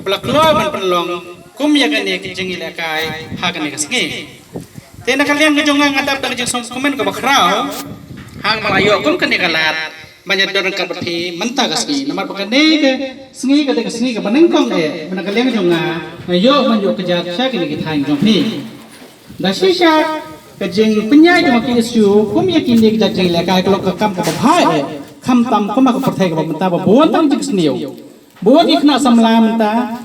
kepala keluar man perlong kum ya gane kijing ilakai hagan ne kasngi tena kalian ngejongang atap dak jeng som komen ka bakrau hang malayo kum kene kalat banyak dorang ka berpi mentah kasngi nomor pakane ke sngi ka sngi ka banengkong bana kalian ngejonga ayo manjo kejat sya kini kita hang jongpi dasisya kejeng penyai jong ki isu kum ya kini kejat jeng ilakai kalau ka kam ka bahai kam tam kum ka perthai ka mentah ba bon tang jeng sniu buat ikna samlam ta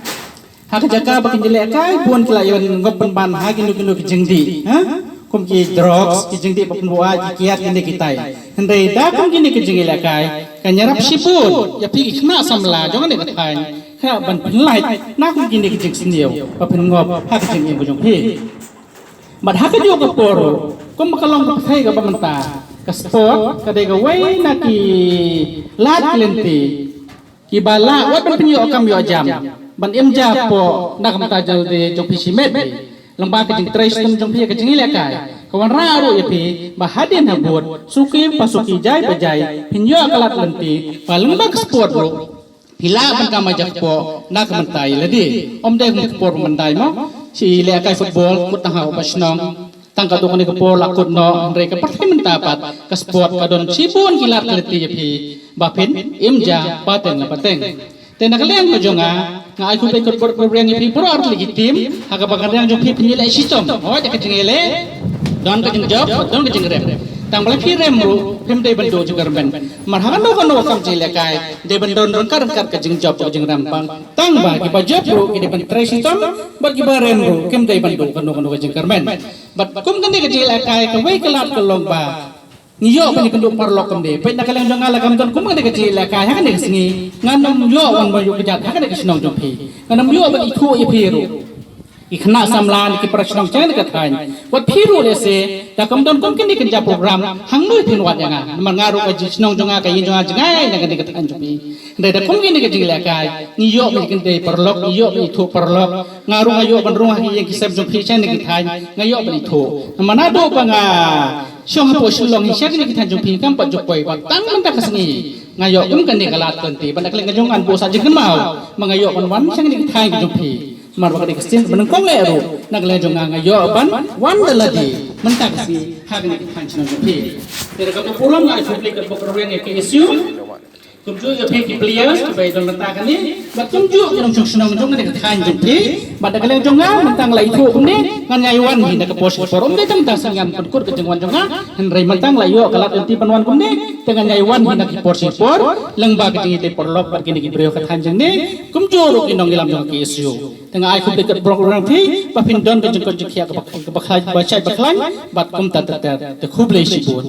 hak jaka bakin jelek kai buan kila yon ngop ban hak induk jengdi ha kum ki drugs ki jengdi papun buat ki kiat kini kitai hendai da kum kini ki jengil kai kan nyarap sipun ya pi ikna samla jangan nek tain ha ban penlai na kum kini ki jeng siniu papun ngop hak jeng yang bujung pi mat hak jo ka poro kum kalong ka thai ka pamenta ka sport ka de ka wai na ki lat klenti kibala wat ban penyo kam yo jam ban emja po nak mata jal de jong pisimet lembah ke jeng trace jong pia ke jeng ilakai kawan raru ya pi bahadin habut suki pasuki jai bajai penyo kalat lenti paling bak sport bro pila ban kama jak po nak mentai ledi om de sport mentai mo si ilakai football kut tang basnong tangka tu kani kapor lakut no mereka pergi mentapat ke sport kadon sibun kilat leti ya pi bapin imja pateng pateng tena kalian ko jonga nga aku pe ko program ni puro art legitim aga bagandang jong pi pinila system oh ja kejengele don ka jengjop don ka jengrem tang bala pi rem ru pim de bando juga remben marhaban no kono kam jele kai de bandon don kar ka jengjop ka jengram pang tang ba ki ba job ru ki de ban tre system bagi ba rem ru kim de bando kono ka jengkarmen bat kum kan de ka jele kai ka wei kelat ka lomba ngiyo pa ni kenduk parlok kamde pe nak kalian jong ala kam ton kum kan de kecil ka ha kan de singi nganam yo wan ba yo kejat ha kan de sinong jong pi nganam yo ba ikhu i piru ikhna samlan ki prashnong chang de kathain wat piru le se ta kam ton kum kini kenja program hang noi pin wat yang man ngaru ka sinong jong ka yin jong jangai na kan de kathain jong pi de da kum kini kecil ka ngiyo ba kende parlok ngiyo ba ikhu parlok ngaru ngayo ban rumah ki yang kisab jong pi chang de kathain ngayo ba ikhu manado pa nga Syong hapo sulong isya kini kita jumpi kam pak jokoy pak tang mentak kesengi ngayok kum kan dikalat kanti pada kali ngajongan bo saja gemau mengayok kan wan syang kini kita jumpi mar bakal dikesin benengkong leru nak ngajongan ngayok ban wan daladi mentak si hak kini kita jumpi dari kapu pulang ngai publik ke program ke isu kumju ya peki players supaya don letakkan ni bat kumju yang senang jong ni kita jumpi pada kali jongan mentang lai itu kumni ngan nyaiwan hinda ke pos forum de tang sangan penkur ke jengwan jonga henry mentang lai yo kalat enti panwan kumni dengan nyaiwan hinda ke pos lengba ke jingi de porlok bar kini brio ke tanjeng ni kumju ru kinong ilam jong ke isu tengah ai kum dekat program ti papin don ke jengkon jekia ke bakhai baca baklan bat kum tat te khublei sibut